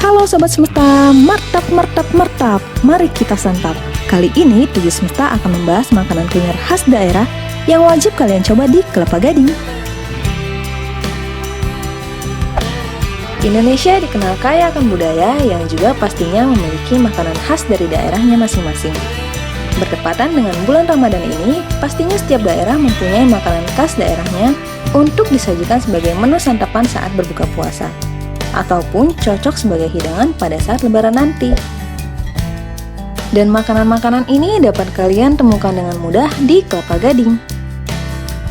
Halo Sobat Semesta, martap, martap, martap. Mari kita santap. Kali ini Tujuh Semesta akan membahas makanan kuliner khas daerah yang wajib kalian coba di Kelapa Gading. Indonesia dikenal kaya akan budaya yang juga pastinya memiliki makanan khas dari daerahnya masing-masing. Bertepatan dengan bulan Ramadan ini, pastinya setiap daerah mempunyai makanan khas daerahnya untuk disajikan sebagai menu santapan saat berbuka puasa, ataupun cocok sebagai hidangan pada saat lebaran nanti. Dan makanan-makanan ini dapat kalian temukan dengan mudah di Kelapa Gading.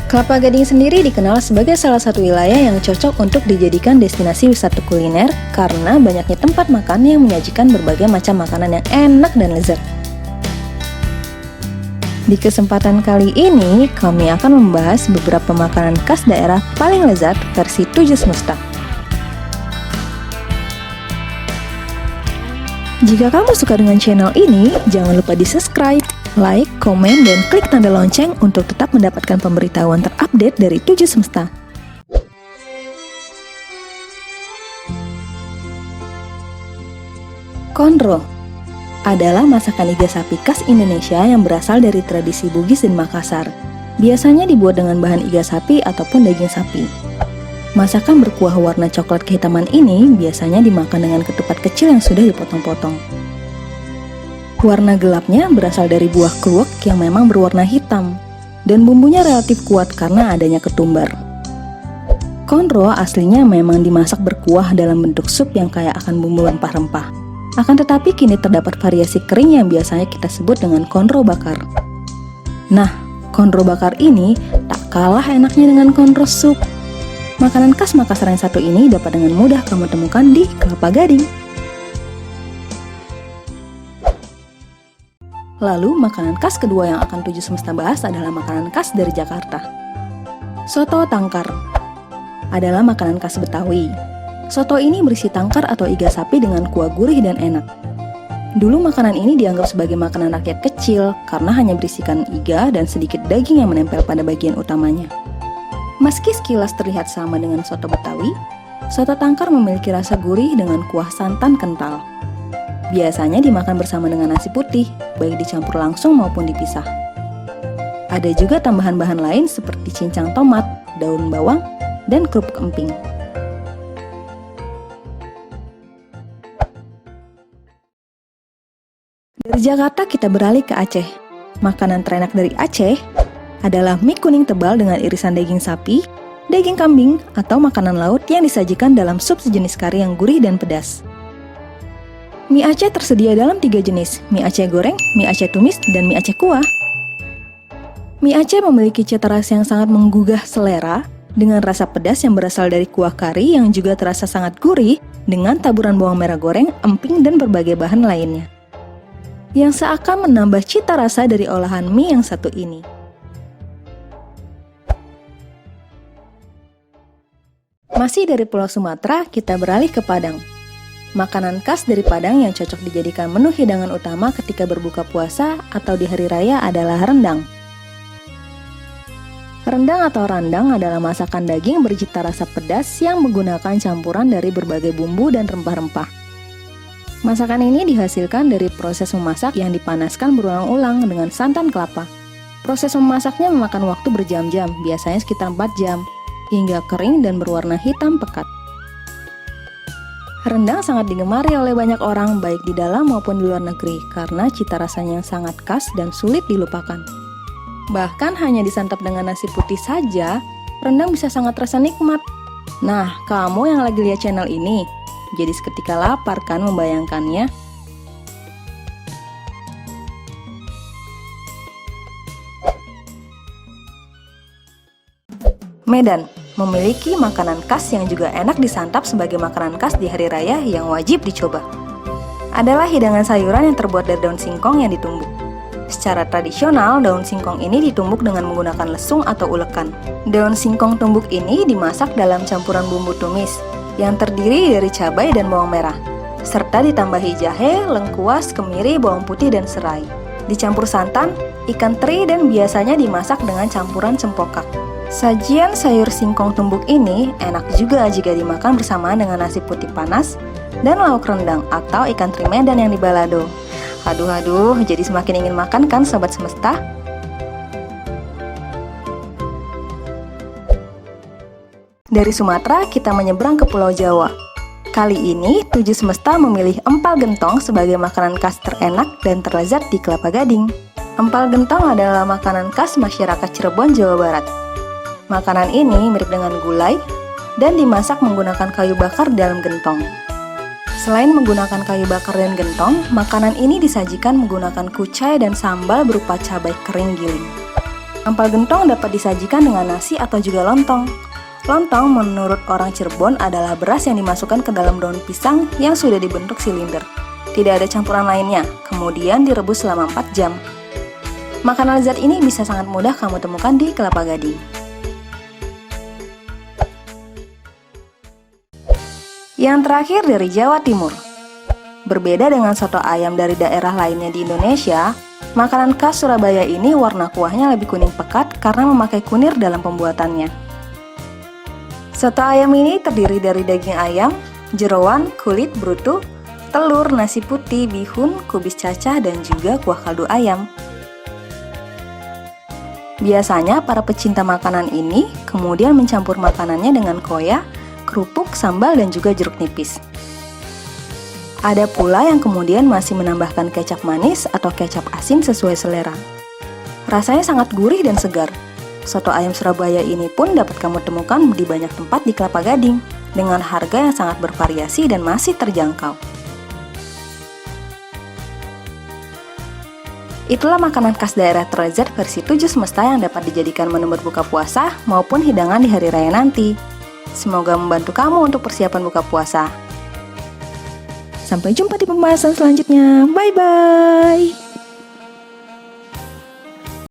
Kelapa Gading sendiri dikenal sebagai salah satu wilayah yang cocok untuk dijadikan destinasi wisata kuliner karena banyaknya tempat makan yang menyajikan berbagai macam makanan yang enak dan lezat. Di kesempatan kali ini, kami akan membahas beberapa makanan khas daerah paling lezat versi Tujuh Semesta. Jika kamu suka dengan channel ini, jangan lupa di-subscribe, like, komen, dan klik tanda lonceng untuk tetap mendapatkan pemberitahuan terupdate dari Tujuh Semesta. Konro adalah masakan iga sapi khas Indonesia yang berasal dari tradisi Bugis dan Makassar. Biasanya dibuat dengan bahan iga sapi ataupun daging sapi. Masakan berkuah warna coklat kehitaman ini biasanya dimakan dengan ketupat kecil yang sudah dipotong-potong. Warna gelapnya berasal dari buah kluwek yang memang berwarna hitam, dan bumbunya relatif kuat karena adanya ketumbar. Konro aslinya memang dimasak berkuah dalam bentuk sup yang kaya akan bumbu rempah-rempah. Akan tetapi kini terdapat variasi kering yang biasanya kita sebut dengan konro bakar. Nah, konro bakar ini tak kalah enaknya dengan konro sup. Makanan khas Makassar yang satu ini dapat dengan mudah kamu temukan di Kelapa Gading. Lalu, makanan khas kedua yang akan Tujuh Semesta bahas adalah makanan khas dari Jakarta. Soto tangkar adalah makanan khas Betawi. Soto ini berisi tangkar atau iga sapi dengan kuah gurih dan enak. Dulu makanan ini dianggap sebagai makanan rakyat kecil karena hanya berisikan iga dan sedikit daging yang menempel pada bagian utamanya. Meski sekilas terlihat sama dengan soto Betawi, soto tangkar memiliki rasa gurih dengan kuah santan kental. Biasanya dimakan bersama dengan nasi putih, baik dicampur langsung maupun dipisah. Ada juga tambahan bahan lain seperti cincang tomat, daun bawang, dan kerupuk emping. Dari Jakarta kita beralih ke Aceh. Makanan terenak dari Aceh adalah mie kuning tebal dengan irisan daging sapi, daging kambing, atau makanan laut yang disajikan dalam sup sejenis kari yang gurih dan pedas. Mie Aceh tersedia dalam 3 jenis, mie Aceh goreng, mie Aceh tumis, dan mie Aceh kuah. Mie Aceh memiliki cita rasa yang sangat menggugah selera, dengan rasa pedas yang berasal dari kuah kari yang juga terasa sangat gurih, dengan taburan bawang merah goreng, emping, dan berbagai bahan lainnya, yang seakan menambah cita rasa dari olahan mie yang satu ini. Masih dari Pulau Sumatera, kita beralih ke Padang. Makanan khas dari Padang yang cocok dijadikan menu hidangan utama ketika berbuka puasa atau di hari raya adalah rendang. Rendang atau randang adalah masakan daging bercita rasa pedas yang menggunakan campuran dari berbagai bumbu dan rempah-rempah. Masakan ini dihasilkan dari proses memasak yang dipanaskan berulang-ulang dengan santan kelapa. Proses memasaknya memakan waktu berjam-jam, biasanya sekitar 4 jam. Hingga kering dan berwarna hitam pekat. Rendang sangat digemari oleh banyak orang baik di dalam maupun di luar negeri karena cita rasanya yang sangat khas dan sulit dilupakan. Bahkan hanya disantap dengan nasi putih saja, rendang bisa sangat terasa nikmat. Nah, kamu yang lagi lihat channel ini, jadi seketika lapar kan membayangkannya? Medan memiliki makanan khas yang juga enak disantap sebagai makanan khas di hari raya yang wajib dicoba. Adalah hidangan sayuran yang terbuat dari daun singkong yang ditumbuk. Secara tradisional, daun singkong ini ditumbuk dengan menggunakan lesung atau ulekan. Daun singkong tumbuk ini dimasak dalam campuran bumbu tumis yang terdiri dari cabai dan bawang merah, serta ditambahi jahe, lengkuas, kemiri, bawang putih, dan serai. Dicampur santan, ikan teri, dan biasanya dimasak dengan campuran cempokak. Sajian sayur singkong tumbuk ini enak juga jika dimakan bersamaan dengan nasi putih panas dan lauk rendang atau ikan teri Medan yang dibalado. Aduh, jadi semakin ingin makan kan Sobat Semesta? Dari Sumatera kita menyeberang ke Pulau Jawa. Kali ini Tujuh Semesta memilih empal gentong sebagai makanan khas terenak dan terlezat di Kelapa Gading. Empal gentong adalah makanan khas masyarakat Cirebon, Jawa Barat. Makanan ini mirip dengan gulai dan dimasak menggunakan kayu bakar dalam gentong. Selain menggunakan kayu bakar dan gentong, makanan ini disajikan menggunakan kucai dan sambal berupa cabai kering giling. Empal gentong dapat disajikan dengan nasi atau juga lontong. Lontong menurut orang Cirebon adalah beras yang dimasukkan ke dalam daun pisang yang sudah dibentuk silinder. Tidak ada campuran lainnya, kemudian direbus selama 4 jam. Makanan lezat ini bisa sangat mudah kamu temukan di Kelapa Gading. Yang terakhir dari Jawa Timur. Berbeda dengan soto ayam dari daerah lainnya di Indonesia, makanan khas Surabaya ini warna kuahnya lebih kuning pekat karena memakai kunir dalam pembuatannya. Soto ayam ini terdiri dari daging ayam, jeroan, kulit, brutu, telur, nasi putih, bihun, kubis cacah, dan juga kuah kaldu ayam. Biasanya para pecinta makanan ini kemudian mencampur makanannya dengan koya, kerupuk, sambal, dan juga jeruk nipis. Ada pula yang kemudian masih menambahkan kecap manis atau kecap asin sesuai selera. Rasanya sangat gurih dan segar. Soto ayam Surabaya ini pun dapat kamu temukan di banyak tempat di Kelapa Gading dengan harga yang sangat bervariasi dan masih terjangkau. Itulah makanan khas daerah terlezat versi Tujuh Semesta yang dapat dijadikan menu berbuka puasa maupun hidangan di hari raya nanti. Semoga membantu kamu untuk persiapan buka puasa. Sampai jumpa di pembahasan selanjutnya. Bye-bye!